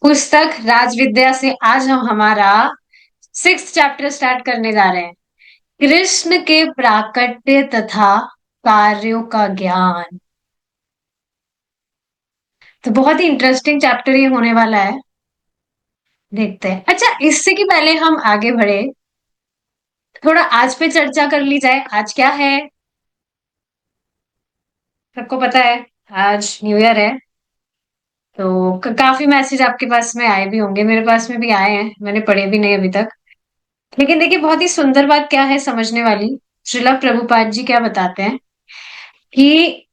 पुस्तक राजविद्या से आज हम हमारा 6th चैप्टर स्टार्ट करने जा रहे हैं। कृष्ण के प्राकट्य तथा कार्यों का ज्ञान। तो बहुत ही इंटरेस्टिंग चैप्टर ये होने वाला है। देखते हैं। अच्छा, इससे कि पहले हम आगे बढ़े, थोड़ा आज पे चर्चा कर ली जाए। आज क्या है? सबको पता है आज न्यू ईयर है। तो काफी मैसेज आपके पास में आए भी होंगे, मेरे पास में भी आए हैं, मैंने पढ़े भी नहीं अभी तक। लेकिन देखिए, बहुत ही सुंदर बात क्या है समझने वाली। श्रीला प्रभुपाद जी क्या बताते हैं कि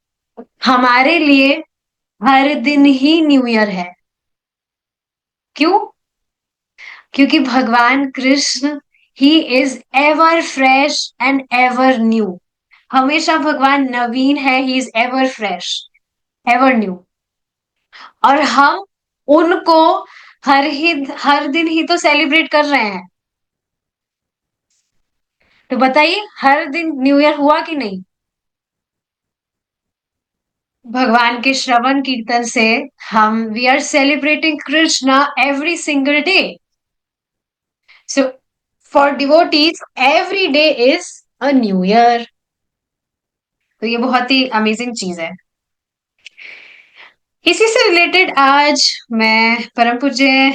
हमारे लिए हर दिन ही न्यू ईयर है। क्यों? क्योंकि भगवान Krishna he is ever fresh and ever new. हमेशा भगवान नवीन है, he is ever fresh, ever new. और हम उनको हर दिन ही तो सेलिब्रेट कर रहे हैं। तो बताइए, हर दिन न्यू ईयर हुआ कि नहीं? भगवान के श्रवण कीर्तन से हम we are celebrating Krishna every single day. So for devotees every day is a new year. तो ये बहुत ही अमेजिंग चीज है। इसी से रिलेटेड आज मैं परम पूज्य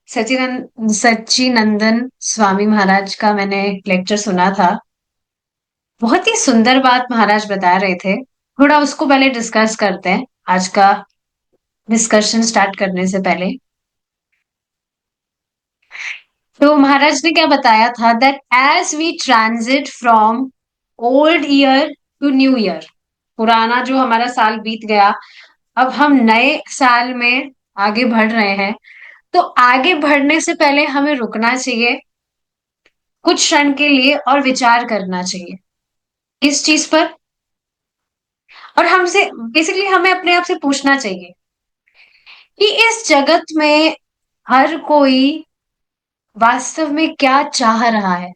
सच्चिनंदन स्वामी महाराज का मैंने लेक्चर सुना था। बहुत ही सुंदर बात महाराज बता रहे थे। थोड़ा उसको पहले डिस्कस करते हैं आज का डिस्कशन स्टार्ट करने से पहले। तो महाराज ने क्या बताया था that as we transit from old year to new year, पुराना जो हमारा साल बीत गया, अब हम नए साल में आगे बढ़ रहे हैं। तो आगे बढ़ने से पहले हमें रुकना चाहिए कुछ क्षण के लिए और विचार करना चाहिए इस चीज पर। और हमसे बेसिकली हमें अपने आप से पूछना चाहिए कि इस जगत में हर कोई वास्तव में क्या चाह रहा है।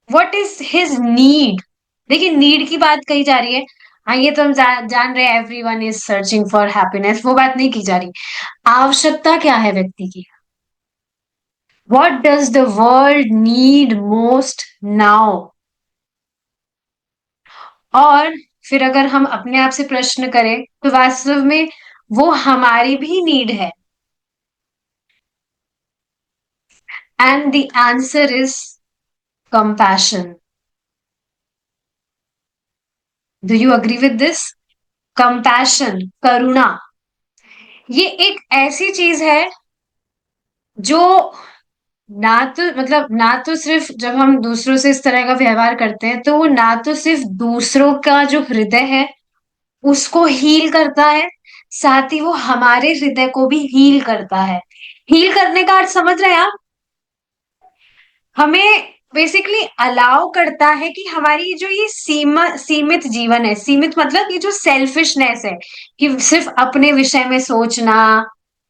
What is his need? देखिए, नीड की बात कही जा रही है। हाँ, ये तो हम जान रहे हैं, everyone is searching for happiness, वो बात नहीं की जा रही। आवश्यकता क्या है व्यक्ति की? What does the world need most now? और फिर अगर हम अपने आप से प्रश्न करें तो वास्तव में वो हमारी भी नीड है। And the answer is compassion. Do you agree with this? Compassion, करुणा, ये एक ऐसी चीज है जो ना तो सिर्फ जब हम दूसरों से इस तरह का व्यवहार करते हैं तो वो ना तो सिर्फ दूसरों का जो हृदय है उसको हील करता है, साथ ही वो हमारे हृदय को भी हील करता है। हील करने का अर्थ समझ रहे हैं आप? हमें बेसिकली अलाउ करता है कि हमारी जो ये सीमित जीवन है, सीमित मतलब ये जो सेल्फिशनेस है कि सिर्फ अपने विषय में सोचना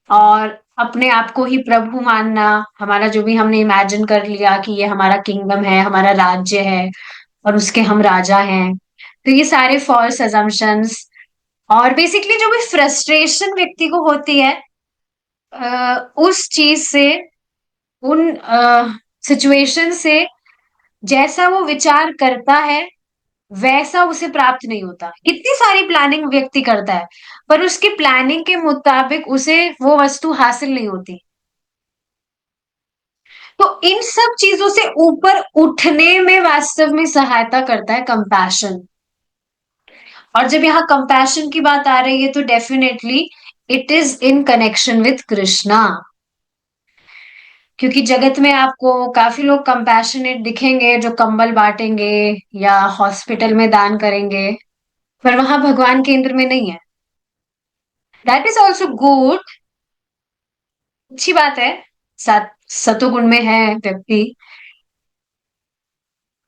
और अपने आप को ही प्रभु मानना, हमारा जो भी हमने इमेजिन कर लिया कि ये हमारा किंगडम है, हमारा राज्य है और उसके हम राजा हैं। तो ये सारे फॉल्स अजम्पशंस और बेसिकली जो भी फ्रस्ट्रेशन व्यक्ति को होती है उस चीज से, उन सिचुएशन से जैसा वो विचार करता है वैसा उसे प्राप्त नहीं होता। कितनी सारी प्लानिंग व्यक्ति करता है पर उसकी प्लानिंग के मुताबिक उसे वो वस्तु हासिल नहीं होती। तो इन सब चीजों से ऊपर उठने में वास्तव में सहायता करता है कंपैशन। और जब यहाँ कंपैशन की बात आ रही है तो definitely it is in connection with Krishna. क्योंकि जगत में आपको काफी लोग कंपैशनेट दिखेंगे जो कंबल बांटेंगे या हॉस्पिटल में दान करेंगे, पर वहां भगवान केंद्र में नहीं है। दैट इज ऑल्सो गुड, अच्छी बात है, सतोगुण में है व्यक्ति।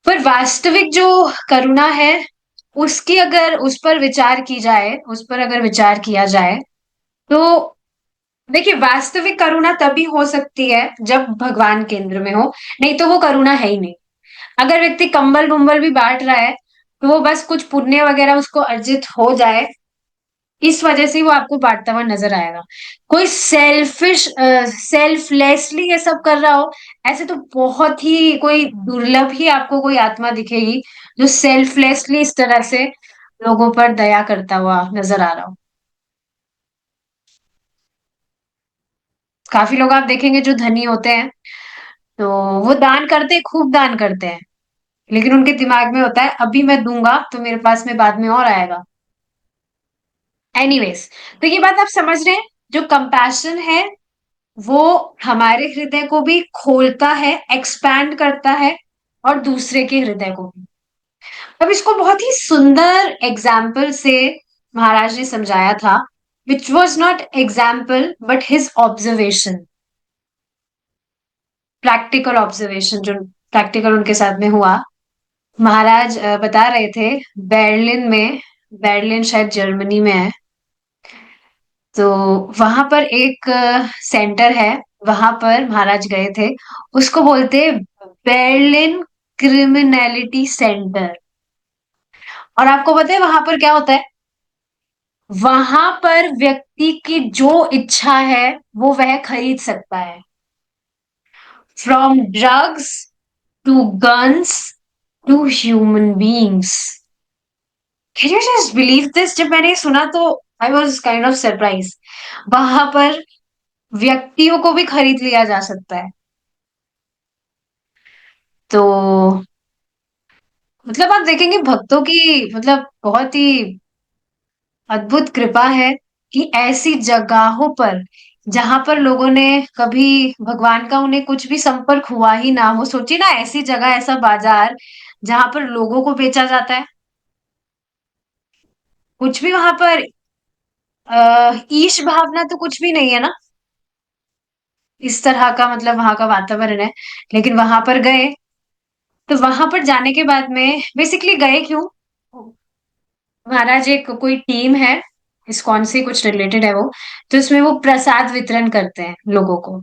पर वास्तविक जो करुणा है उसकी अगर उस पर विचार की जाए, उस पर अगर विचार किया जाए तो देखिए, वास्तविक करुणा तभी हो सकती है जब भगवान केंद्र में हो, नहीं तो वो करुणा है ही नहीं। अगर व्यक्ति कंबल बुम्बल भी बांट रहा है तो वो बस कुछ पुण्य वगैरह उसको अर्जित हो जाए इस वजह से वो आपको बांटता हुआ नजर आएगा। कोई सेल्फलेसली ये सब कर रहा हो, ऐसे तो बहुत ही कोई दुर्लभ ही आपको कोई आत्मा दिखेगी जो सेल्फलेसली इस तरह से लोगों पर दया करता हुआ नजर आ रहा हो। काफी लोग आप देखेंगे जो धनी होते हैं, तो वो दान करते हैं, खूब दान करते हैं, लेकिन उनके दिमाग में होता है अभी मैं दूंगा तो मेरे पास में बाद में और आएगा। एनीवेज, तो ये बात आप समझ रहे हैं, जो कंपैशन है वो हमारे हृदय को भी खोलता है, एक्सपैंड करता है, और दूसरे के हृदय को भी। अब इसको बहुत ही सुंदर एग्जाम्पल से महाराज ने समझाया था, which was not example but his observation, practical observation जो प्रैक्टिकल उनके साथ में हुआ। महाराज बता रहे थे, बर्लिन में, बर्लिन शायद जर्मनी में है, तो वहां पर एक सेंटर है, वहां पर महाराज गए थे, उसको बोलते हैं बर्लिन क्रिमिनलिटी सेंटर। और आपको पता है वहां पर क्या होता है? वहां पर व्यक्ति की जो इच्छा है वो वह खरीद सकता है, from drugs to guns to human beings. Can you just believe this? जब मैंने ये सुना तो I was kind of surprise. वहां पर व्यक्तियों को भी खरीद लिया जा सकता है। तो मतलब आप देखेंगे भक्तों की मतलब बहुत ही अद्भुत कृपा है कि ऐसी जगहों पर जहां पर लोगों ने कभी भगवान का उन्हें कुछ भी संपर्क हुआ ही ना हो, सोचिए ना, ऐसी जगह, ऐसा बाजार जहां पर लोगों को बेचा जाता है, कुछ भी वहां पर ईश भावना तो कुछ भी नहीं है ना, इस तरह का मतलब वहां का वातावरण है। लेकिन वहां पर गए, तो वहां पर जाने के बाद में बेसिकली गए क्यों? महाराज एक कोई टीम है, इस्कॉन से कुछ रिलेटेड है वो, तो उसमें वो प्रसाद वितरण करते हैं लोगों को,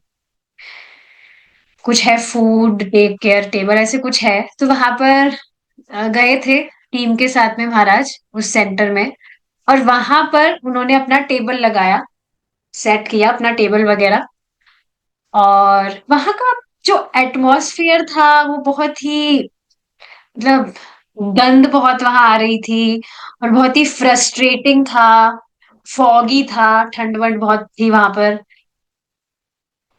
कुछ है फूड टेक केयर टेबल ऐसे कुछ है। तो वहां पर गए थे टीम के साथ में महाराज उस सेंटर में, और वहां पर उन्होंने अपना टेबल लगाया, सेट किया अपना टेबल वगैरह, और वहां का जो एटमॉस्फेयर था वो बहुत ही मतलब गंध बहुत वहां आ रही थी, और बहुत ही फ्रस्ट्रेटिंग था, फॉगी था, ठंड वंड बहुत थी वहां पर,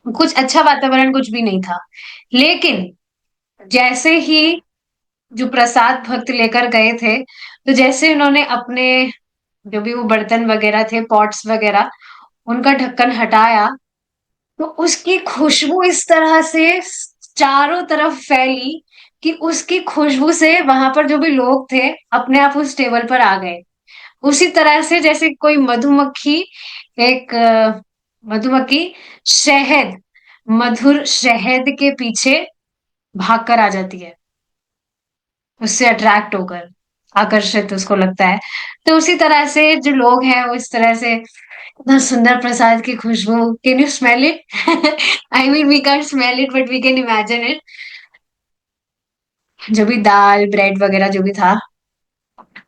कुछ अच्छा वातावरण कुछ भी नहीं था। लेकिन जैसे ही जो प्रसाद भक्त लेकर गए थे, तो जैसे उन्होंने अपने जो भी वो बर्तन वगैरह थे, पॉट्स वगैरह, उनका ढक्कन हटाया, तो उसकी खुशबू इस तरह से चारों तरफ फैली कि उसकी खुशबू से वहां पर जो भी लोग थे अपने आप उस टेबल पर आ गए। उसी तरह से जैसे कोई मधुमक्खी, एक मधुमक्खी शहद, मधुर शहद के पीछे भागकर आ जाती है, उससे अट्रैक्ट होकर, आकर्षित उसको लगता है। तो उसी तरह से जो लोग हैं वो इस तरह से, इतना सुंदर प्रसाद की खुशबू, can you smell it? I mean we can smell it but we can imagine it. जो भी दाल ब्रेड वगैरह जो भी था,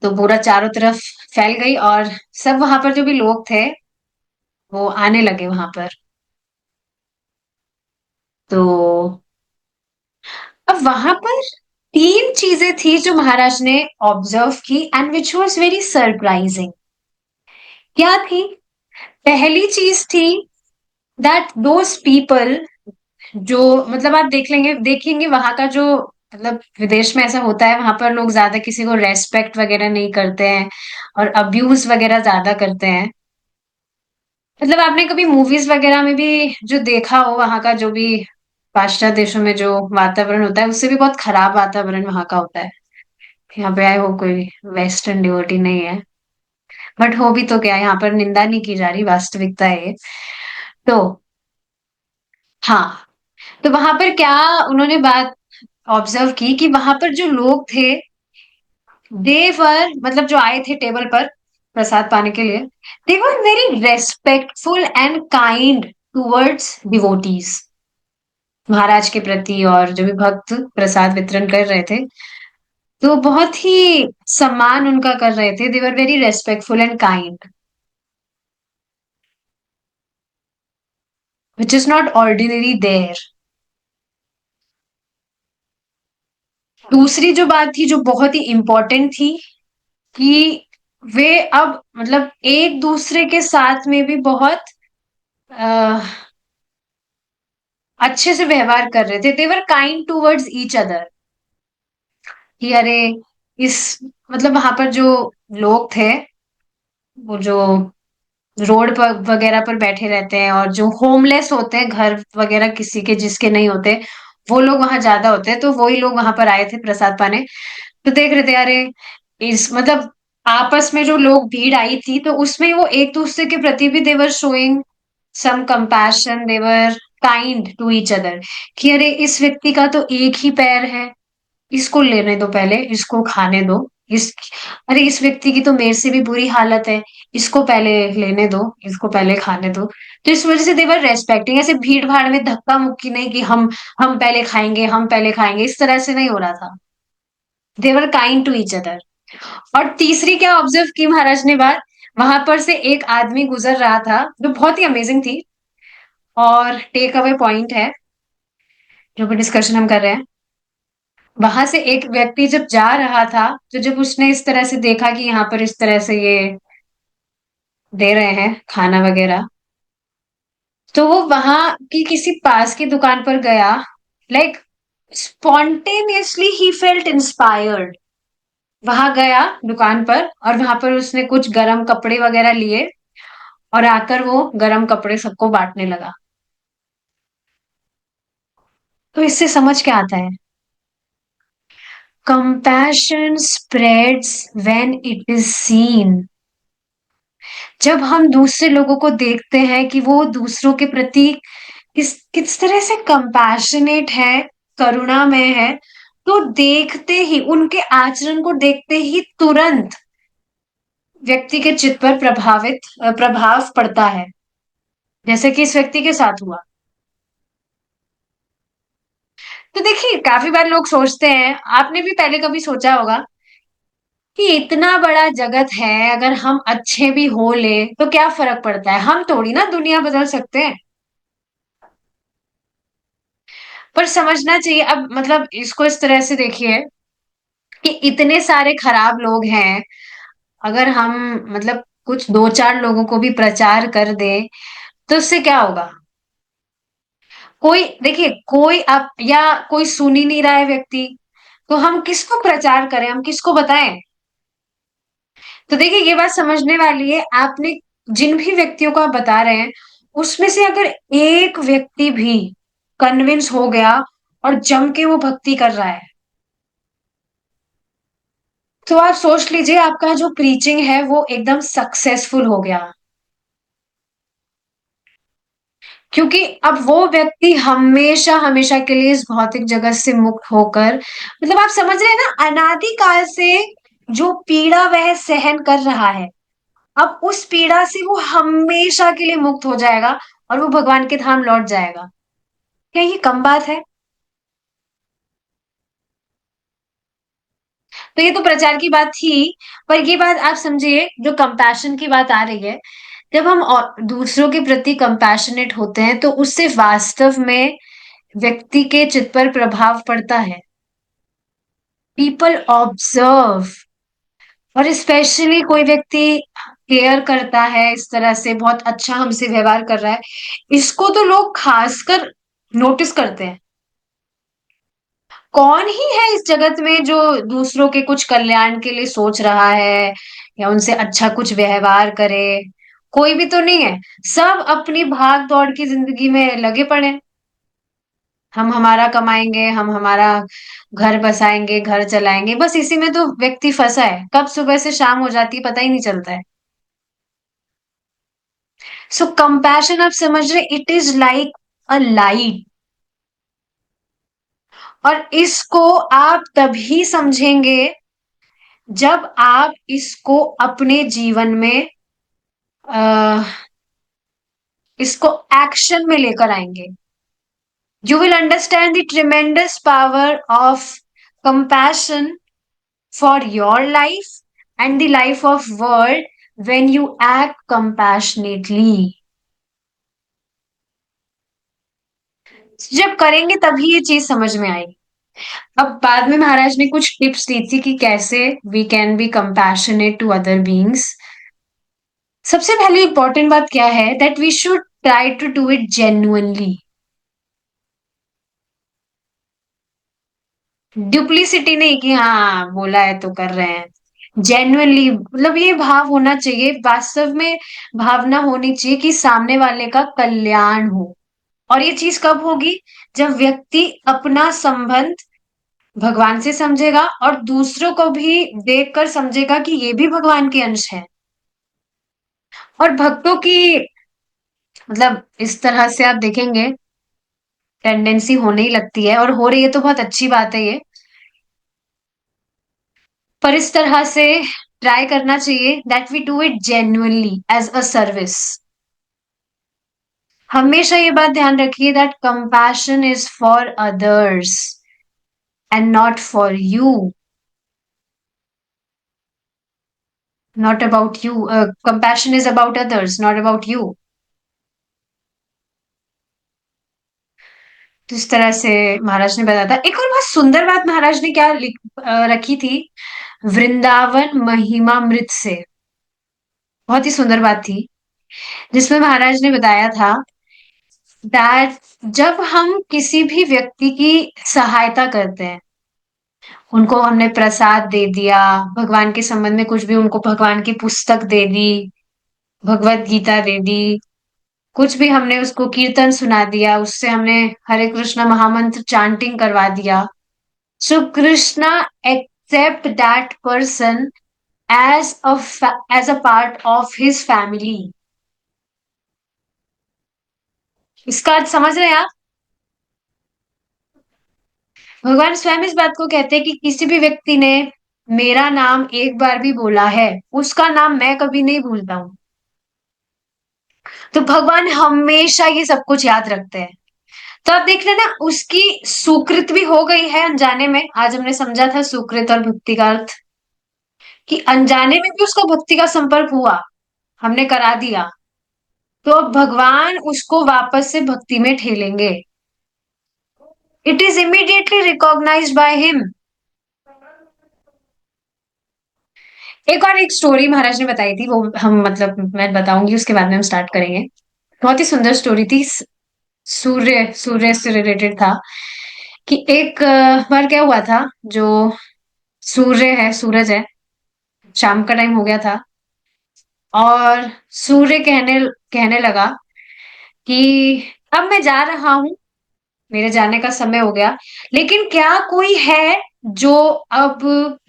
तो पूरा चारों तरफ फैल गई, और सब वहां पर जो भी लोग थे वो आने लगे वहां पर। तो अब वहां पर तीन चीजें थी जो महाराज ने ऑब्जर्व की, and which was very surprising. क्या थी? पहली चीज थी दैट दोज पीपल, जो मतलब आप देखेंगे वहां का जो मतलब विदेश में ऐसा होता है, वहां पर लोग ज्यादा किसी को रेस्पेक्ट वगैरह नहीं करते हैं, और अब्यूज वगैरह ज्यादा करते हैं। मतलब आपने कभी मूवीज वगैरह में भी जो देखा हो, वहां का जो भी पाश्चात्य देशों में जो वातावरण होता है उससे भी बहुत खराब वातावरण वहां का होता है। यहाँ पे आए हो कोई वेस्टर्न डिवोटी नहीं है, बट हो भी तो क्या, यहाँ पर निंदा नहीं की जा रही, वास्तविकता है ये। तो हाँ, तो वहां पर क्या उन्होंने बात ऑब्जर्व की कि वहां पर जो लोग थे, देवर मतलब जो आए थे टेबल पर प्रसाद पाने के लिए, they were very respectful and kind towards devotees, महाराज के प्रति, और जो भी भक्त प्रसाद वितरण कर रहे थे तो बहुत ही सम्मान उनका कर रहे थे, they were very respectful and kind. Which is not ordinary there. दूसरी जो बात थी जो बहुत ही इंपॉर्टेंट थी कि वे अब मतलब एक दूसरे के साथ में भी बहुत अ, अच्छे से व्यवहार कर रहे थे। They were kind towards each other. कि अरे इस मतलब वहां पर जो लोग थे, वो जो रोड पर वगैरह पर बैठे रहते हैं और जो होमलेस होते हैं, घर वगैरह किसी के जिसके नहीं होते, वो लोग वहां ज्यादा होते हैं, तो वही लोग वहां पर आए थे प्रसाद पाने। तो देख रहे थे अरे इस मतलब आपस में जो लोग भीड़ आई थी तो उसमें वो एक दूसरे के प्रति भी they were showing some compassion, they were kind to each other. कि अरे इस व्यक्ति का तो एक ही पैर है, इसको लेने दो, पहले इसको खाने दो। इस अरे इस व्यक्ति की तो मेरे से भी बुरी हालत है, इसको पहले लेने दो, इसको पहले खाने दो। तो इस वजह से देवर रेस्पेक्टिंग, ऐसे भीड़ भाड़ में धक्का मुक्की नहीं कि हम पहले खाएंगे, हम पहले खाएंगे, इस तरह से नहीं हो रहा था। देवर काइंड टू ईच अदर। और तीसरी क्या ऑब्जर्व की महाराज ने बात, वहां पर से एक आदमी गुजर रहा था जो बहुत ही अमेजिंग थी। और टेक अवे पॉइंट है जो भी डिस्कशन हम कर रहे हैं, वहां से एक व्यक्ति जब जा रहा था, तो जब उसने इस तरह से देखा कि यहाँ पर इस तरह से ये दे रहे हैं खाना वगैरह, तो वो वहां की किसी पास की दुकान पर गया। Like spontaneously he felt inspired. वहां गया दुकान पर और वहां पर उसने कुछ गरम कपड़े वगैरह लिए और आकर वो गरम कपड़े सबको बांटने लगा। तो इससे समझ क्या आता है? Compassion spreads when it is seen. जब हम दूसरे लोगों को देखते हैं कि वो दूसरों के प्रति किस किस तरह से कंपैशनेट है, करुणामय है, तो देखते ही उनके आचरण को देखते ही तुरंत व्यक्ति के चित्त पर प्रभाव पड़ता है, जैसे कि इस व्यक्ति के साथ हुआ। तो देखिए काफी बार लोग सोचते हैं, आपने भी पहले कभी सोचा होगा कि इतना बड़ा जगत है, अगर हम अच्छे भी हो ले तो क्या फर्क पड़ता है, हम थोड़ी ना दुनिया बदल सकते हैं। पर समझना चाहिए अब, मतलब इसको इस तरह से देखिए कि इतने सारे खराब लोग हैं, अगर हम मतलब कुछ दो चार लोगों को भी प्रचार कर दे तो उससे क्या होगा? कोई देखिए, कोई आप या कोई सुन ही नहीं रहा है व्यक्ति, तो हम किसको प्रचार करें, हम किसको बताएं? तो देखिए ये बात समझने वाली है, आपने जिन भी व्यक्तियों को आप बता रहे हैं उसमें से अगर एक व्यक्ति भी कन्विंस हो गया और जम के वो भक्ति कर रहा है, तो आप सोच लीजिए आपका जो प्रीचिंग है वो एकदम सक्सेसफुल हो गया। क्योंकि अब वो व्यक्ति हमेशा हमेशा के लिए इस भौतिक जगत से मुक्त होकर, मतलब आप समझ रहे हैं ना, अनादि काल से जो पीड़ा वह सहन कर रहा है, अब उस पीड़ा से वो हमेशा के लिए मुक्त हो जाएगा और वो भगवान के धाम लौट जाएगा। क्या ये कम बात है? तो ये तो प्रचार की बात थी, पर ये बात आप समझिए जो कंपैशन की बात आ रही है, जब हम दूसरों के प्रति कंपैशनेट होते हैं तो उससे वास्तव में व्यक्ति के चित्त पर प्रभाव पड़ता है। People observe. और स्पेशली कोई व्यक्ति केयर करता है, इस तरह से बहुत अच्छा हमसे व्यवहार कर रहा है, इसको तो लोग खासकर नोटिस करते हैं। कौन ही है इस जगत में जो दूसरों के कुछ कल्याण के लिए सोच रहा है या उनसे अच्छा कुछ व्यवहार करे? कोई भी तो नहीं है। सब अपनी भाग दौड़ की जिंदगी में लगे पड़े हैं। हम हमारा कमाएंगे, हम हमारा घर बसाएंगे, घर चलाएंगे, बस इसी में तो व्यक्ति फंसा है, कब सुबह से शाम हो जाती है पता ही नहीं चलता है। सो कंपैशन आप समझ रहे, it is like a light. और इसको आप तभी समझेंगे जब आप इसको अपने जीवन में इसको एक्शन में लेकर आएंगे। You will understand the tremendous power of compassion for your life and the life of world when you act compassionately. जब करेंगे तभी ये चीज समझ में आएगी। अब बाद में महाराज ने कुछ टिप्स दी थी कि कैसे we can be compassionate to other beings. सबसे पहले इंपॉर्टेंट बात क्या है, that we should try to do it genuinely. Duplicity नहीं कि हाँ बोला है तो कर रहे हैं। जेन्युइनली मतलब ये भाव होना चाहिए, वास्तव में भावना होनी चाहिए कि सामने वाले का कल्याण हो। और ये चीज कब होगी, जब व्यक्ति अपना संबंध भगवान से समझेगा और दूसरों को भी देखकर समझेगा कि ये भी भगवान के अंश है। और भक्तों की मतलब इस तरह से आप देखेंगे टेंडेंसी होने ही लगती है, और हो रही है तो बहुत अच्छी बात है ये। पर इस तरह से ट्राई करना चाहिए that we do it genuinely as a service. हमेशा ये बात ध्यान रखिए that compassion is for others and not for you, not about you. Compassion is about others, not about you. तो इस तरह से महाराज ने बताया था। एक और बहुत सुंदर बात महाराज ने क्या रखी थी, वृंदावन महिमामृत से। बहुत ही सुंदर बात थी, जिसमें महाराज ने बताया था दैट जब हम किसी भी व्यक्ति की सहायता करते हैं, उनको हमने प्रसाद दे दिया, भगवान के संबंध में कुछ भी, उनको भगवान की पुस्तक दे दी, भगवत गीता दे दी, कुछ भी हमने उसको कीर्तन सुना दिया, उससे हमने हरे कृष्णा महामंत्र चांटिंग करवा दिया, so Krishna accept that person as as a part of his family. इसका अर्थ समझ रहे हैं आप? भगवान स्वयं इस बात को कहते हैं कि किसी भी व्यक्ति ने मेरा नाम एक बार भी बोला है, उसका नाम मैं कभी नहीं भूलता हूं। तो भगवान हमेशा ये सब कुछ याद रखते हैं। तो आप देख लेना उसकी सुकृत भी हो गई है अनजाने में। आज हमने समझा था सुकृत और भक्ति का अर्थ, कि अनजाने में भी उसका भक्ति का संपर्क हुआ, हमने करा दिया, तो अब भगवान उसको वापस से भक्ति में ठेलेंगे। It is immediately recognised by him. एक और एक स्टोरी महाराज ने बताई थी, वो हम मतलब मैं बताऊंगी, उसके बाद में हम स्टार्ट करेंगे। बहुत ही सुंदर स्टोरी थी। सूर्य सूर्य से रिलेटेड था कि एक बार क्या हुआ था, जो सूर्य है, सूरज है, शाम का टाइम हो गया था, और सूर्य कहने कहने लगा कि अब मैं जा रहा हूं, मेरे जाने का समय हो गया, लेकिन क्या कोई है जो अब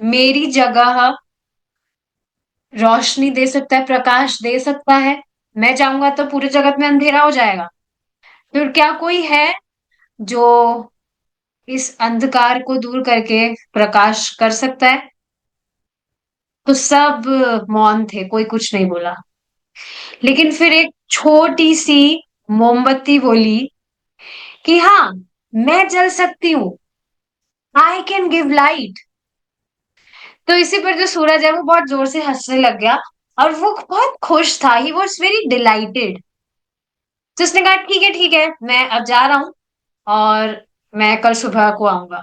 मेरी जगह रोशनी दे सकता है, प्रकाश दे सकता है? मैं जाऊंगा तो पूरे जगत में अंधेरा हो जाएगा। तो क्या कोई है जो इस अंधकार को दूर करके प्रकाश कर सकता है? तो सब मौन थे, कोई कुछ नहीं बोला। लेकिन फिर एक छोटी सी मोमबत्ती बोली कि हाँ, मैं जल सकती हूँ, आई कैन गिव लाइट। तो इसी पर जो सूरज है वो बहुत जोर से हंसने लग गया, और वो बहुत खुश था, ही वॉज वेरी डिलाइटेड। तो उसने कहा ठीक है, मैं अब जा रहा हूँ, और मैं कल सुबह को आऊंगा।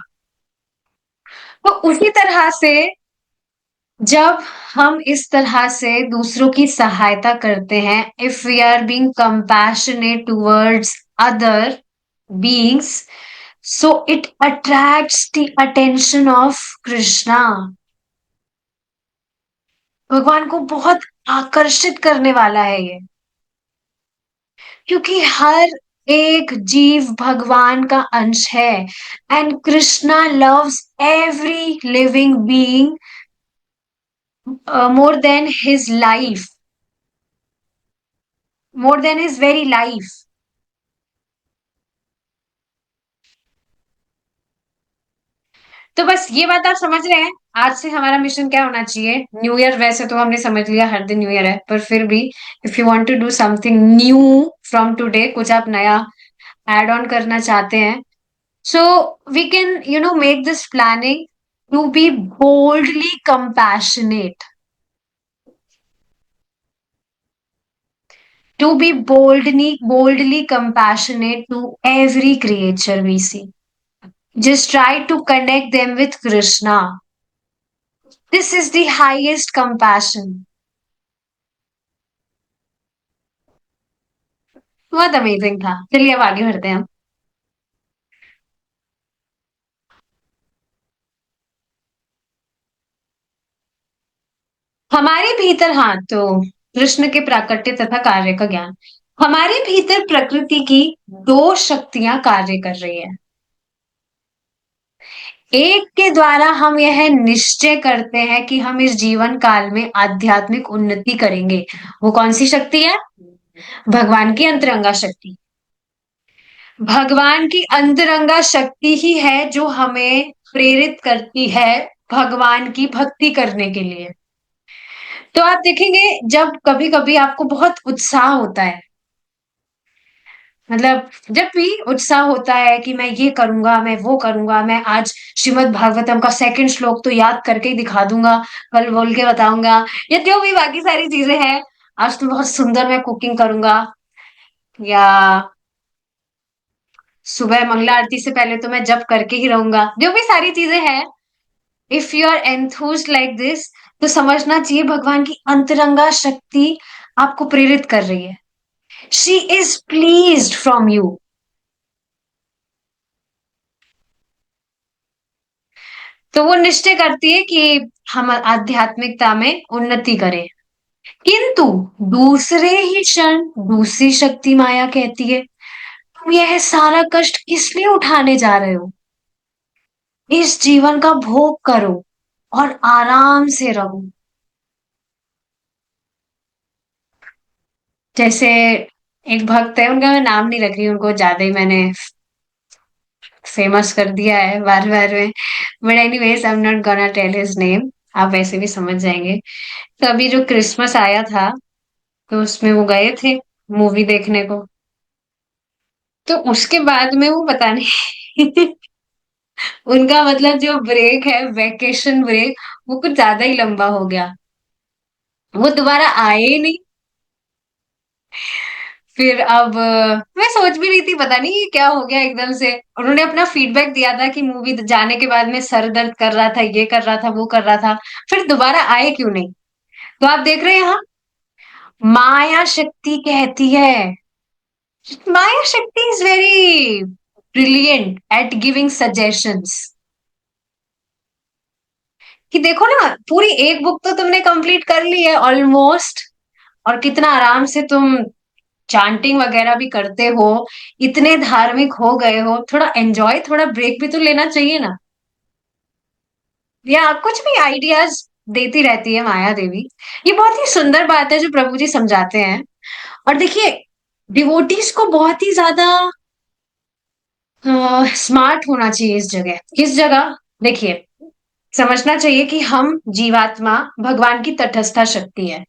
तो उसी तरह से जब हम इस तरह से दूसरों की सहायता करते हैं, if we are being compassionate towards other beings, so it attracts the attention of Krishna. भगवान को बहुत आकर्षित करने वाला है ये, क्योंकि हर एक जीव भगवान का अंश है, and Krishna loves every living being more than his life, more than his very life. तो बस ये बात आप समझ रहे हैं, आज से हमारा मिशन क्या होना चाहिए। न्यू ईयर वैसे तो हमने समझ लिया हर दिन न्यू ईयर है, पर फिर भी if you want to do something new from today, कुछ आप नया एड ऑन करना चाहते हैं, so we can make this planning to be boldly compassionate. To be boldly compassionate to every creature we see. Just try to connect them with Krishna. This is the highest compassion. बहुत amazing था। चलिए अब आगे बढ़ते हैं हम। हमारे भीतर, हाँ, तो कृष्ण के प्राकट्य तथा कार्य का ज्ञान। हमारे भीतर प्रकृति की दो शक्तियां कार्य कर रही है। एक के द्वारा हम यह निश्चय करते हैं कि हम इस जीवन काल में आध्यात्मिक उन्नति करेंगे। वो कौन सी शक्ति है? भगवान की अंतरंगा शक्ति। भगवान की अंतरंगा शक्ति ही है जो हमें प्रेरित करती है भगवान की भक्ति करने के लिए। तो आप देखेंगे, जब कभी कभी आपको बहुत उत्साह होता है, मतलब जब भी उत्साह होता है कि मैं ये करूंगा, मैं वो करूंगा, मैं आज श्रीमद् भागवतम का सेकंड श्लोक तो याद करके ही दिखा दूंगा, कल बोल के बताऊंगा, या जो भी बाकी सारी चीजें हैं, आज तो बहुत सुंदर मैं कुकिंग करूंगा, या सुबह मंगला आरती से पहले तो मैं जप करके ही रहूंगा, जो भी सारी चीजें हैं। If you are enthused like this, तो समझना चाहिए भगवान की अंतरंगा शक्ति आपको प्रेरित कर रही है। She is pleased from you. तो वो निश्चय करती है कि हम आध्यात्मिकता में उन्नति करें। किंतु दूसरे ही क्षण दूसरी शक्ति माया कहती है, तुम यह सारा कष्ट किस लिए उठाने जा रहे हो? इस जीवन का भोग करो और आराम से रहो। जैसे एक भक्त है, उनका मैं नाम नहीं रख रही, उनको ज्यादा ही मैंने फेमस कर दिया है बार बार में, but anyways I am not gonna tell his name, आप वैसे भी समझ जाएंगे। तो अभी जो क्रिसमस आया था, तो उसमें वो गए थे मूवी देखने को। तो उसके बाद में वो पता नहीं उनका मतलब जो ब्रेक है, वेकेशन ब्रेक, वो कुछ ज्यादा ही लंबा हो गया। वो दोबारा आए ही नहीं। फिर अब मैं सोच भी रही थी, पता नहीं ये क्या हो गया एकदम से। उन्होंने अपना फीडबैक दिया था कि मूवी जाने के बाद में सर दर्द कर रहा था, ये कर रहा था, वो कर रहा था। फिर दोबारा आए क्यों नहीं? तो आप देख रहे हैं यहाँ, माया शक्ति कहती है, माया शक्ति is very brilliant at giving suggestions, कि देखो ना, पूरी एक बुक तो तुमने कंप्लीट कर ली है ऑलमोस्ट, और कितना आराम से तुम चांटिंग वगैरह भी करते हो, इतने धार्मिक हो गए हो, थोड़ा एंजॉय, थोड़ा ब्रेक भी तो लेना चाहिए ना। या कुछ भी आइडियाज देती रहती है माया देवी। ये बहुत ही सुंदर बात है जो प्रभु जी समझाते हैं। और देखिए, डिवोटीज को बहुत ही ज्यादा स्मार्ट होना चाहिए इस जगह। किस जगह? देखिए, समझना चाहिए कि हम जीवात्मा भगवान की तटस्था शक्ति है,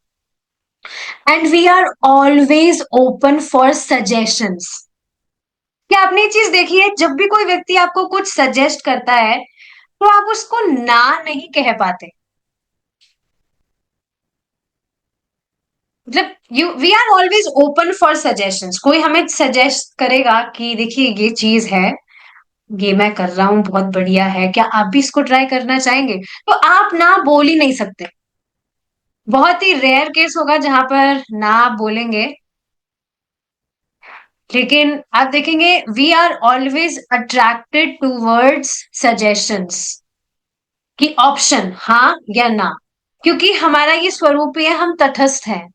and we are always open for suggestions. क्या आपने ये चीज देखी है, जब भी कोई व्यक्ति आपको कुछ सजेस्ट करता है, तो आप उसको ना नहीं कह पाते। मतलब you we are always open for suggestions. कोई हमें सजेस्ट करेगा कि देखिए ये चीज है, ये मैं कर रहा हूँ, बहुत बढ़िया है, क्या आप भी इसको ट्राई करना चाहेंगे? तो आप ना बोल ही नहीं सकते। बहुत ही रेयर केस होगा जहां पर ना आप बोलेंगे। लेकिन आप देखेंगे, we are always attracted towards suggestions, कि ऑप्शन हाँ या ना, क्योंकि हमारा ये स्वरूप ही है, हम तटस्थ हैं।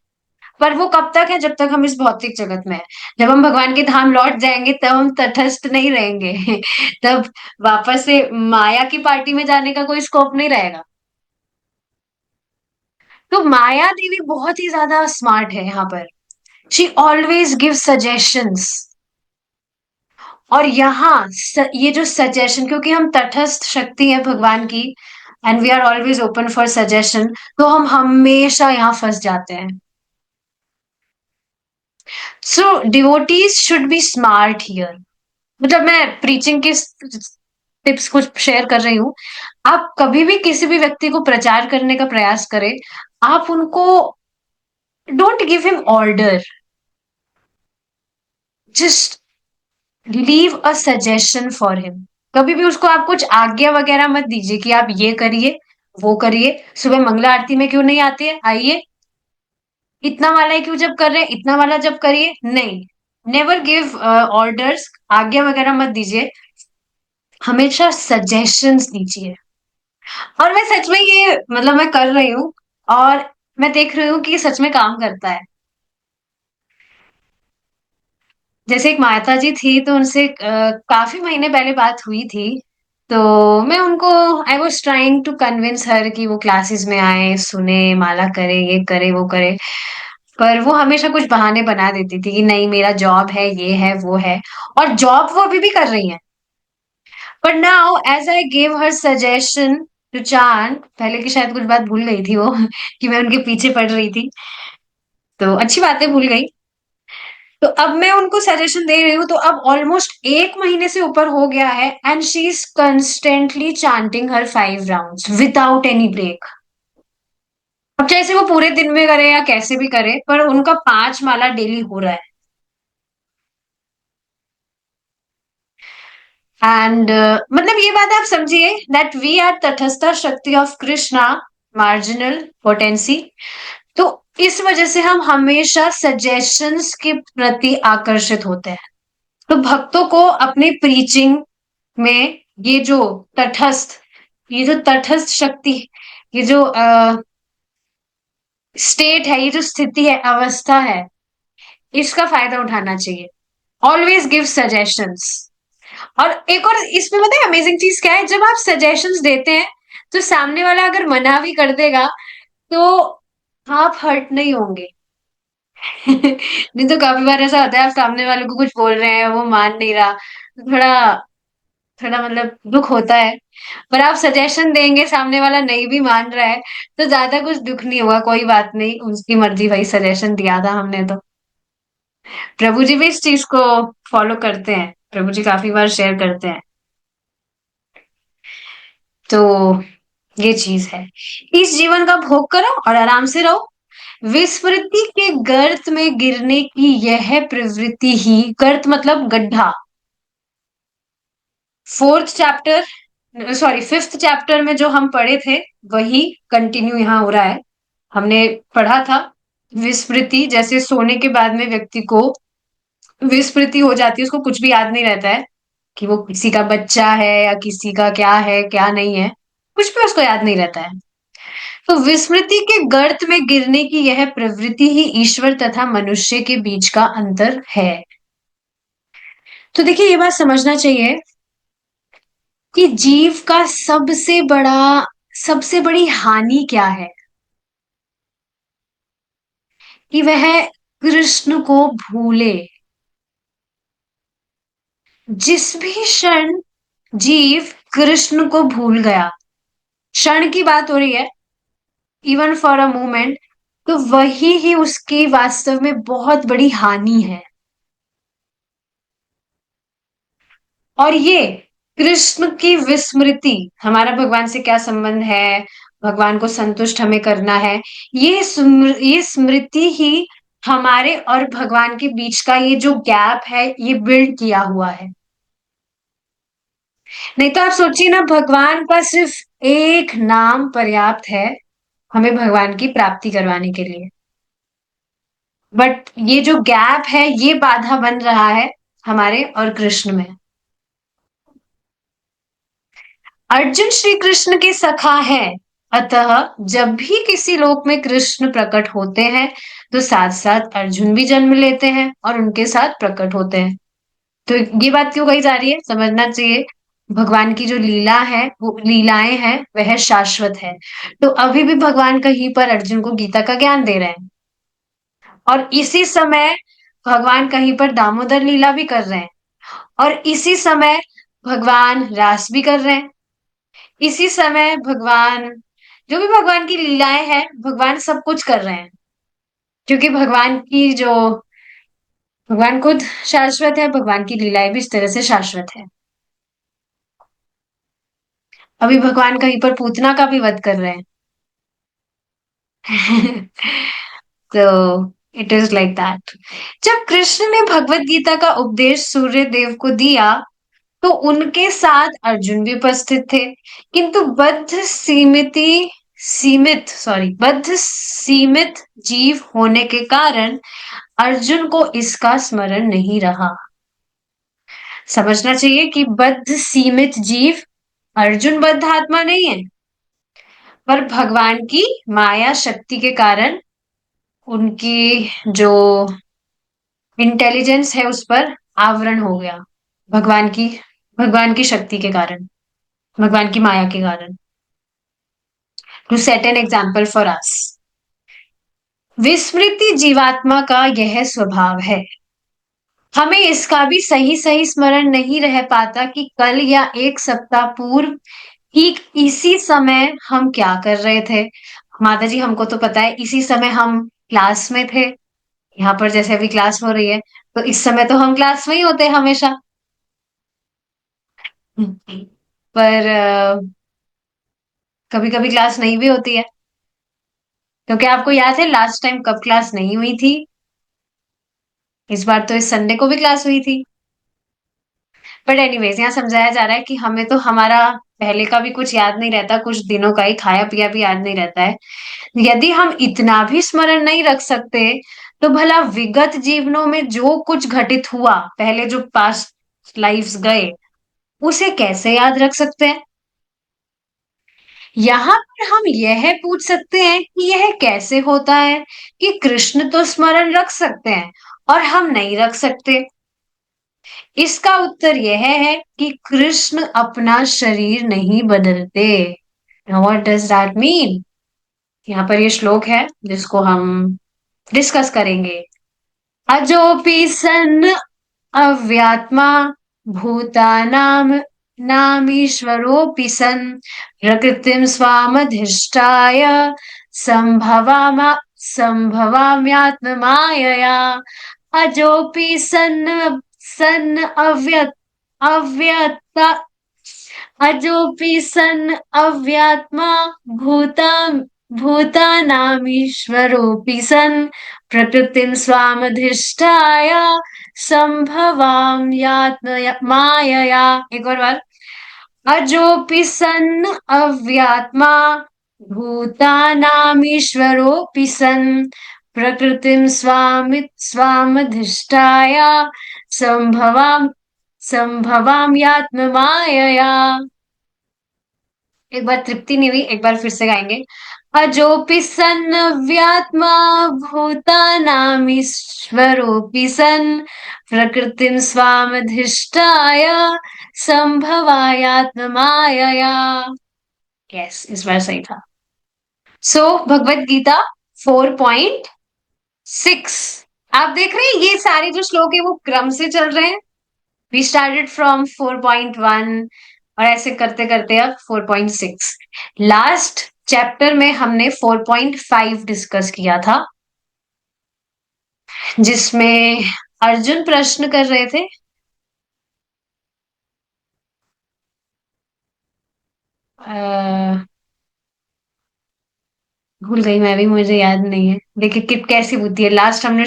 पर वो कब तक है? जब तक हम इस भौतिक जगत में हैं। जब हम भगवान के धाम लौट जाएंगे तब हम तटस्थ नहीं रहेंगे तब वापस से माया की पार्टी में जाने का कोई स्कोप नहीं रहेगा। तो माया देवी बहुत ही ज्यादा स्मार्ट है यहाँ पर। She always give suggestions. और यहाँ ये जो सजेशन, क्योंकि हम तटस्थ शक्ति है भगवान की, and we are always open for suggestion, तो हम हमेशा यहाँ फंस जाते हैं। So devotees should be smart here. मतलब मैं प्रीचिंग के टिप्स कुछ शेयर कर रही हूँ। आप कभी भी किसी भी व्यक्ति को प्रचार करने का प्रयास करें, आप उनको, don't give him order, just leave a suggestion for him. कभी भी उसको आप कुछ आज्ञा वगैरह मत दीजिए कि आप ये करिए, वो करिए। सुबह मंगला आरती में क्यों नहीं आती है, आइए। इतना वाला क्यों जब कर रहे हैं, इतना वाला जब करिए, नहीं। नेवर गिव ऑर्डर्स, आज्ञा वगैरह मत दीजिए, हमेशा सजेशंस दीजिए। और मैं सच में ये मतलब मैं कर रही हूँ, और मैं देख रही हूँ कि ये सच में काम करता है। जैसे एक माता जी थी, तो उनसे काफी महीने पहले बात हुई थी। तो मैं उनको, I was trying to convince her कि वो क्लासेस में आए, सुने, माला करे, ये करे, वो करे। पर वो हमेशा कुछ बहाने बना देती थी कि नहीं मेरा जॉब है, ये है, वो है। और जॉब वो अभी भी कर रही हैं। But now as I gave her suggestion to chant, पहले की शायद कुछ बात भूल गई थी वो कि मैं उनके पीछे पड़ रही थी, तो अच्छी बातें भूल गई। तो अब मैं उनको सजेशन दे रही हूँ, तो अब ऑलमोस्ट 1 महीने से ऊपर हो गया है, and she is constantly chanting her 5 rounds without any break. अब जैसे वो पूरे दिन में करे या कैसे भी करे, पर उनका 5 माला डेली हो रहा है। एंड मतलब ये बात आप समझिए दैट वी आर तटस्थ शक्ति ऑफ कृष्णा, मार्जिनल पोटेंसी। तो इस वजह से हम हमेशा सजेशंस के प्रति आकर्षित होते हैं। तो भक्तों को अपने प्रीचिंग में ये जो तटस्थ, ये जो तटस्थ शक्ति, ये जो स्टेट है, ये जो स्थिति है, अवस्था है, इसका फायदा उठाना चाहिए। Always give suggestions. और एक और इसमें पता है अमेजिंग चीज क्या है, जब आप सजेशंस देते हैं, तो सामने वाला अगर मना भी कर देगा, तो आप हर्ट नहीं होंगे। नहीं तो काफी बार ऐसा होता है, आप सामने वाले को कुछ बोल रहे हैं, वो मान नहीं रहा, तो थोड़ा थोड़ा मतलब दुख होता है। पर आप सजेशन देंगे, सामने वाला नहीं भी मान रहा है, तो ज्यादा कुछ दुख नहीं होगा, कोई बात नहीं, उसकी मर्जी, भाई सजेशन दिया था हमने तो। प्रभु जी भी इस चीज को फॉलो करते हैं, प्रभु जी काफी बार शेयर करते हैं। तो ये चीज है, इस जीवन का भोग करो और आराम से रहो। विस्मृति के गर्त में गिरने की यह प्रवृत्ति ही, गर्त मतलब गड्ढा। 4th chapter, sorry 5th chapter में जो हम पढ़े थे, वही कंटिन्यू यहाँ हो रहा है। हमने पढ़ा था विस्मृति, जैसे सोने के बाद में व्यक्ति को विस्मृति हो जाती है, उसको कुछ भी याद नहीं रहता है कि वो किसी का बच्चा है या किसी का क्या है क्या नहीं है, कुछ भी उसको याद नहीं रहता है। तो विस्मृति के गर्त में गिरने की यह प्रवृत्ति ही ईश्वर तथा मनुष्य के बीच का अंतर है। तो देखिए ये बात समझना चाहिए कि जीव का सबसे बड़ी हानि क्या है, कि वह कृष्ण को भूले। जिस भी क्षण जीव कृष्ण को भूल गया, क्षण की बात हो रही है, इवन फॉर अ मोमेंट, तो वही ही उसकी वास्तव में बहुत बड़ी हानि है। और ये कृष्ण की विस्मृति, हमारा भगवान से क्या संबंध है, भगवान को संतुष्ट हमें करना है, ये स्मृति ही हमारे और भगवान के बीच का ये जो गैप है, ये बिल्ड किया हुआ है। नहीं तो आप सोचिए ना, भगवान का सिर्फ एक नाम पर्याप्त है हमें भगवान की प्राप्ति करवाने के लिए। बट ये जो गैप है, ये बाधा बन रहा है हमारे और कृष्ण में। अर्जुन श्री कृष्ण के सखा है, अतः जब भी किसी लोक में कृष्ण प्रकट होते हैं, तो साथ साथ अर्जुन भी जन्म लेते हैं और उनके साथ प्रकट होते हैं। तो ये बात क्यों कही जा रही है, समझना चाहिए। भगवान की जो लीला है, वो लीलाएं हैं, वह शाश्वत है। तो अभी भी भगवान कहीं पर अर्जुन को गीता का ज्ञान दे रहे हैं, और इसी समय भगवान कहीं पर दामोदर लीला भी कर रहे हैं, और इसी समय भगवान रास भी कर रहे हैं। इसी समय भगवान, जो भी भगवान की लीलाएं हैं, भगवान सब कुछ कर रहे हैं, क्योंकि भगवान खुद शाश्वत है, भगवान की लीलाएं भी इस तरह से शाश्वत है। अभी भगवान कहीं पर पूतना का भी वध कर रहे हैं। तो इट इज लाइक दैट। जब कृष्ण ने भगवत गीता का उपदेश सूर्य देव को दिया तो उनके साथ अर्जुन भी उपस्थित थे, किंतु बद्ध सीमित जीव होने के कारण अर्जुन को इसका स्मरण नहीं रहा। समझना चाहिए कि बद्ध सीमित जीव, अर्जुन बद्ध आत्मा नहीं है, पर भगवान की माया शक्ति के कारण उनकी जो इंटेलिजेंस है उस पर आवरण हो गया। भगवान की भगवान की शक्ति के कारण, भगवान की माया के कारण। To set an example for us, विस्मृति जीवात्मा का यह स्वभाव है। हमें इसका भी सही सही स्मरण नहीं रह पाता कि कल या एक सप्ताह पूर्व ठीक इसी समय हम क्या कर रहे थे। माता जी हमको तो पता है, इसी समय हम क्लास में थे। यहाँ पर जैसे अभी क्लास हो रही है, तो इस समय तो हम क्लास में ही होते हैं हमेशा। पर कभी कभी क्लास नहीं भी होती है, क्योंकि आपको याद है लास्ट टाइम कब क्लास नहीं हुई थी? इस बार तो इस संडे को भी क्लास हुई थी। बट एनीवेज, यहाँ समझाया जा रहा है कि हमें तो हमारा पहले का भी कुछ याद नहीं रहता, कुछ दिनों का ही खाया पिया भी याद नहीं रहता है। यदि हम इतना भी स्मरण नहीं रख सकते, तो भला विगत जीवनों में जो कुछ घटित हुआ, पहले जो पास्ट लाइफ्स गए, उसे कैसे याद रख सकते हैं? यहाँ पर हम यह पूछ सकते हैं कि यह कैसे होता है कि कृष्ण तो स्मरण रख सकते हैं और हम नहीं रख सकते। इसका उत्तर यह है कि कृष्ण अपना शरीर नहीं बदलते। Now what does that mean? यहाँ पर ये श्लोक है जिसको हम डिस्कस करेंगे। अजोपि सन् अव्यात्मा भूतानाम नामीश्वरोऽपि सन् प्रकृतिं स्वामधिष्ठाय संभवामा संभवाम्यात्ममायया। अजोपि सन् अव्यक्ता अजोपि सन् अव्यात्मा भूता भूतानामीश्वरोऽपि सन् प्रकृतिं स्वामधिष्ठाय संभवाम्यात्म मायया। एक और बार। अजोपि सन् अव्यात्मा भूतानामीश्वरोऽपि सन् प्रकृतिं स्वामधिष्ठाय संभवाम संभवाम्यात्म मायया। एक बार तृप्ति नहीं हुई, एक बार फिर से गाएंगे। अजोपि सन् अव्यात्मा भूतानामीश्वरोऽपि सन् प्रकृतिं स्वामधिष्ठाय संभवायात्म मायया। यस, इस बार सही था। सो भगवत गीता 4.6, आप देख रहे हैं ये सारे जो श्लोक है वो क्रम से चल रहे हैं। वी स्टार्टेड फ्रॉम 4.1 और ऐसे करते करते अब 4.6। लास्ट चैप्टर में हमने 4.5 डिस्कस किया था, जिसमें अर्जुन प्रश्न कर रहे थे। भूल गई मैं भी, मुझे याद नहीं है। देखिए किट कैसी बुद्धि है, लास्ट हमने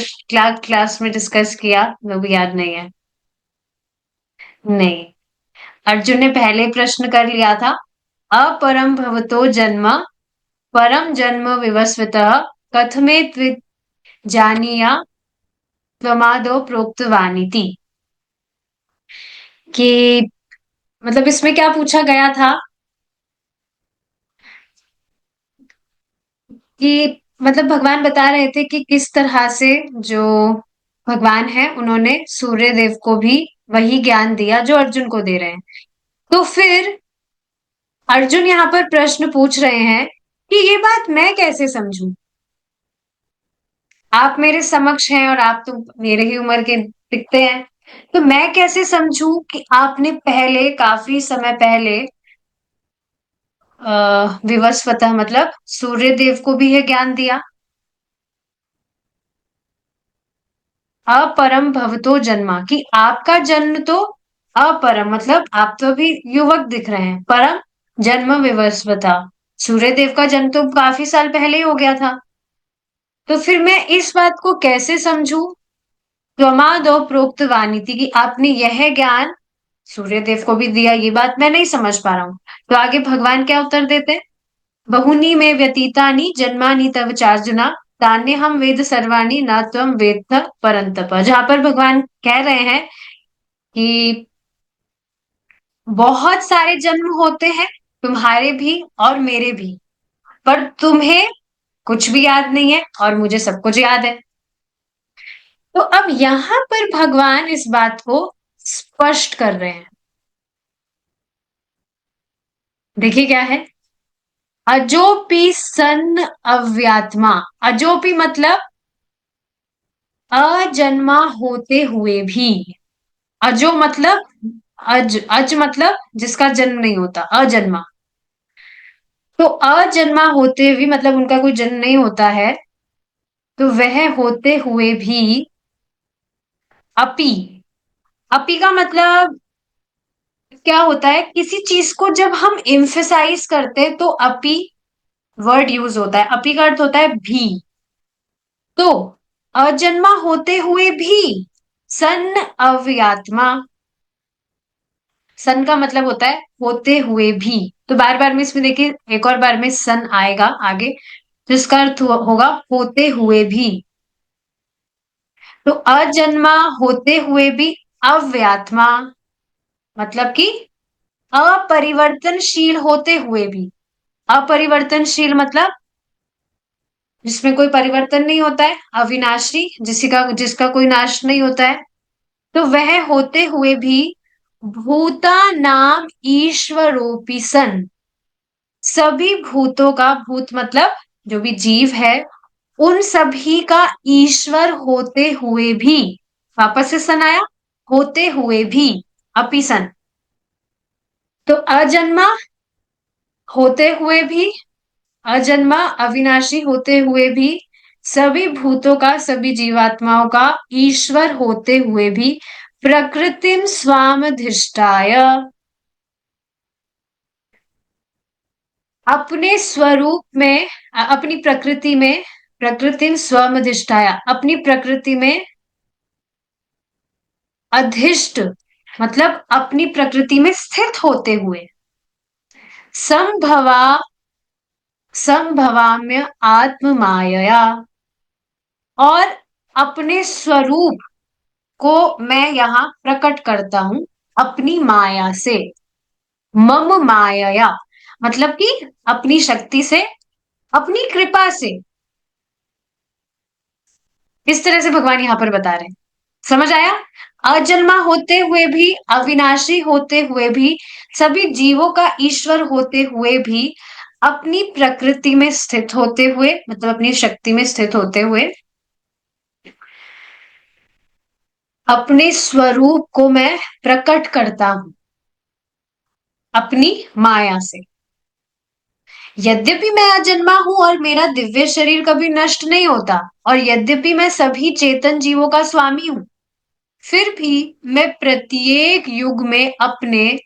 क्लास में डिस्कस किया, वो भी याद नहीं है। नहीं, अर्जुन ने पहले प्रश्न कर लिया था। अपरम भवतो जन्म परम जन्म विवस्वतः कथमेत जानीया त्वमादो प्रोक्तवानिति। कि मतलब इसमें क्या पूछा गया था कि मतलब भगवान बता रहे थे कि किस तरह से जो भगवान है उन्होंने सूर्य देव को भी वही ज्ञान दिया जो अर्जुन को दे रहे हैं। तो फिर अर्जुन यहाँ पर प्रश्न पूछ रहे हैं कि ये बात मैं कैसे समझूं? आप मेरे समक्ष हैं और आप तो मेरे ही उम्र के दिखते हैं, तो मैं कैसे समझूं कि आपने पहले, काफी समय पहले, विवस्वतः मतलब सूर्य देव को भी ये ज्ञान दिया। अपरम भवतो जन्मा, कि आपका जन्म तो अपरम मतलब आप तो अभी युवक दिख रहे हैं, परम जन्म विवस्वता, सूर्य देव का जन्म तो काफी साल पहले ही हो गया था। तो फिर मैं इस बात को कैसे समझूं? त्वमादो प्रोक्त वानिति की आपने यह ज्ञान सूर्य देव को भी दिया, ये बात मैं नहीं समझ पा रहा हूँ। तो आगे भगवान क्या उत्तर देते हैं? बहुनी में व्यतीतानि जन्मानि तव चार्जुना, तान्य हम वेद सर्वाणि न त्वम वेत्थ परंतप। जहां पर भगवान कह रहे हैं कि बहुत सारे जन्म होते हैं, तुम्हारे भी और मेरे भी, पर तुम्हें कुछ भी याद नहीं है और मुझे सब कुछ याद है। तो अब यहां पर भगवान इस बात को स्पष्ट कर रहे हैं। देखिए क्या है, अजोपि सन अव्यात्मा। अजोपि मतलब अजन्मा होते हुए भी। अजो मतलब अज मतलब जिसका जन्म नहीं होता, अजन्मा। तो अजन्मा होते हुए मतलब उनका कोई जन्म नहीं होता है, तो वह होते हुए भी अपी। अपी का मतलब क्या होता है? किसी चीज को जब हम एम्फेसाइज करते हैं तो अपी वर्ड यूज होता है। अपी का अर्थ होता है भी। तो अजन्मा होते हुए भी सन अव्यात्मा, सन का मतलब होता है होते हुए भी। तो बार बार में इसमें देखिए एक और बार में सन आएगा आगे, तो इसका अर्थ होगा होते हुए भी। तो अजन्मा होते हुए भी अव्यात्मा मतलब कि अपरिवर्तनशील होते हुए भी। अपरिवर्तनशील मतलब जिसमें कोई परिवर्तन नहीं होता है, अविनाशी जिसका कोई नाश नहीं होता है। तो वह होते हुए भी भूता नाम ईश्वरोपि सन, सभी भूतों का, भूत मतलब जो भी जीव है, उन सभी का ईश्वर होते हुए भी, वापस से सन आया, होते हुए भी अपि सन। तो अजन्मा होते हुए भी, अजन्मा अविनाशी होते हुए भी, सभी भूतों का, सभी जीवात्माओं का ईश्वर होते हुए भी प्रकृतिम स्वामधिष्ठाय, अपने स्वरूप में, अपनी प्रकृति में, प्रकृतिम स्वमधिष्ठाय अपनी प्रकृति में अधिष्ठ मतलब अपनी प्रकृति में स्थित होते हुए, संभवा संभवाम्य आत्म मायया, और अपने स्वरूप को मैं यहाँ प्रकट करता हूं अपनी माया से। मम मायया मतलब कि अपनी शक्ति से, अपनी कृपा से। इस तरह से भगवान यहां पर बता रहे हैं। समझ आया? अजन्मा होते हुए भी, अविनाशी होते हुए भी, सभी जीवों का ईश्वर होते हुए भी, अपनी प्रकृति में स्थित होते हुए मतलब अपनी शक्ति में स्थित होते हुए, अपने स्वरूप को मैं प्रकट करता हूं अपनी माया से। यद्यपि मैं अजन्मा हूं और मेरा दिव्य शरीर कभी नष्ट नहीं होता, और यद्यपि मैं सभी चेतन जीवों का स्वामी हूं, फिर भी मैं प्रत्येक युग में अपने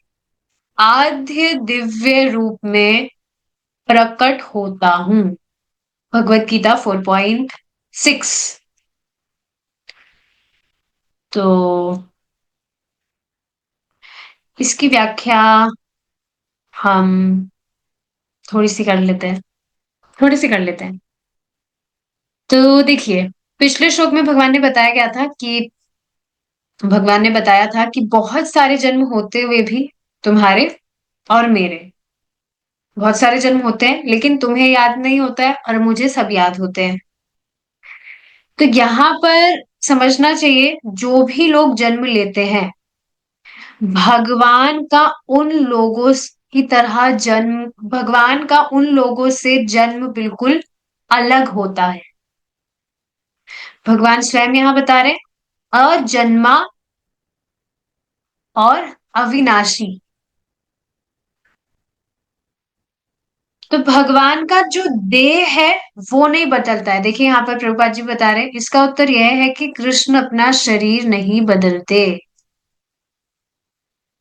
आद्य दिव्य रूप में प्रकट होता हूं। भगवत गीता 4.6। तो इसकी व्याख्या हम थोड़ी सी कर लेते हैं, थोड़ी सी कर लेते हैं। तो देखिए, पिछले श्लोक में भगवान ने बताया था कि बहुत सारे जन्म होते हुए भी तुम्हारे और मेरे, बहुत सारे जन्म होते हैं लेकिन तुम्हें याद नहीं होता है और मुझे सब याद होते हैं। तो यहाँ पर समझना चाहिए, जो भी लोग जन्म लेते हैं, भगवान का उन लोगों की तरह जन्म, भगवान का उन लोगों से जन्म बिल्कुल अलग होता है। भगवान स्वयं यहाँ बता रहे हैं, अजन्मा और अविनाशी। तो भगवान का जो देह है वो नहीं बदलता है। देखिए यहाँ पर प्रभुपाद जी बता रहे हैं, इसका उत्तर यह है कि कृष्ण अपना शरीर नहीं बदलते।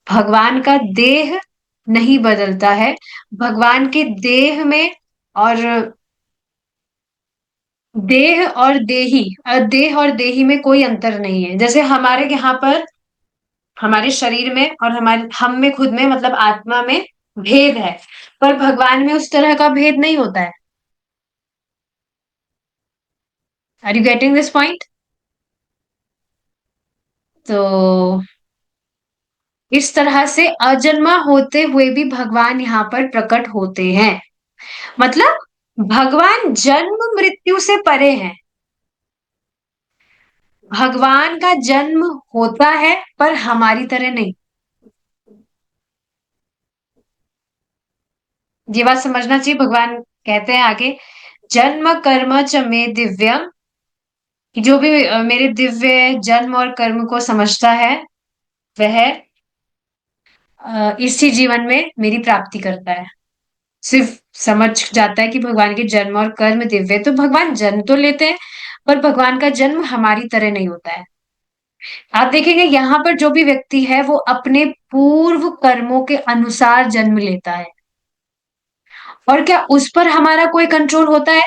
भगवान का देह नहीं बदलता है। भगवान के देह में और देह और देही, देह और देही में कोई अंतर नहीं है। जैसे हमारे यहाँ पर हमारे शरीर में और हमारे हम में खुद में मतलब आत्मा में भेद है, पर भगवान में उस तरह का भेद नहीं होता है। Are you getting this point? तो इस तरह से अजन्मा होते हुए भी भगवान यहाँ पर प्रकट होते हैं। मतलब भगवान जन्म मृत्यु से परे हैं। भगवान का जन्म होता है पर हमारी तरह नहीं। ये बात समझना चाहिए। भगवान कहते हैं आगे, जन्म कर्म च मे दिव्यम, कि जो भी मेरे दिव्य जन्म और कर्म को समझता है वह इसी जीवन में मेरी प्राप्ति करता है। सिर्फ समझ जाता है कि भगवान के जन्म और कर्म दिव्य है, तो भगवान जन्म तो लेते हैं, पर भगवान का जन्म हमारी तरह नहीं होता है। आप देखेंगे यहाँ पर जो भी व्यक्ति है वो अपने पूर्व कर्मों के अनुसार जन्म लेता है। और क्या उस पर हमारा कोई कंट्रोल होता है?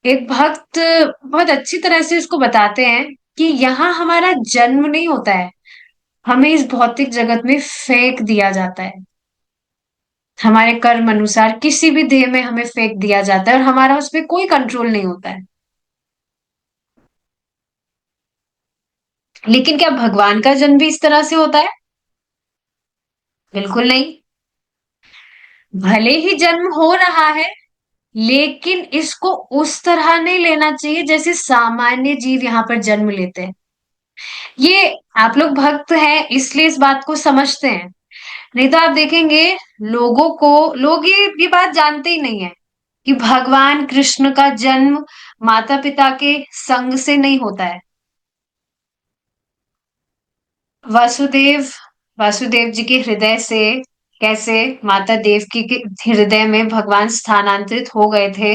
एक भक्त बहुत अच्छी तरह से इसको बताते हैं कि यहाँ हमारा जन्म नहीं होता है, हमें इस भौतिक जगत में फेंक दिया जाता है। हमारे कर्म अनुसार किसी भी देह में हमें फेंक दिया जाता है और हमारा उस पर कोई कंट्रोल नहीं होता है। लेकिन क्या भगवान का जन्म भी इस तरह से होता है? बिल्कुल नहीं। भले ही जन्म हो रहा है, लेकिन इसको उस तरह नहीं लेना चाहिए जैसे सामान्य जीव यहाँ पर जन्म लेते हैं। ये आप लोग भक्त हैं इसलिए इस बात को समझते हैं, नहीं तो आप देखेंगे लोगों को, लोग ये बात जानते ही नहीं है कि भगवान कृष्ण का जन्म माता पिता के संग से नहीं होता है। वासुदेव वासुदेव जी के हृदय से कैसे माता देवकी के हृदय में भगवान स्थानांतरित हो गए थे,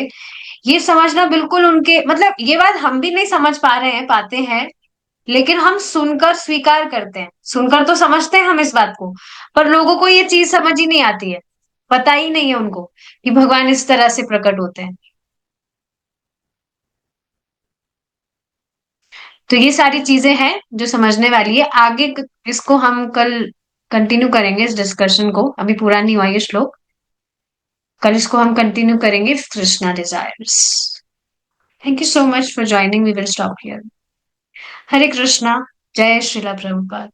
ये समझना बिल्कुल उनके मतलब, ये बात हम भी नहीं समझ पा रहे हैं, पाते हैं, लेकिन हम सुनकर स्वीकार करते हैं, सुनकर तो समझते हैं हम इस बात को, पर लोगों को ये चीज समझ ही नहीं आती है। पता ही नहीं है उनको कि भगवान इस तरह से प्रकट होते हैं। तो ये सारी चीजें हैं जो समझने वाली है। आगे इसको हम कल कंटिन्यू करेंगे, इस डिस्कशन को, अभी पूरा नहीं हुआ ये श्लोक। कल इसको हम कंटिन्यू करेंगे, Krishna desires. Thank you so much for joining, we will stop here. Hare Krishna. जय श्रीला प्रभुपाद।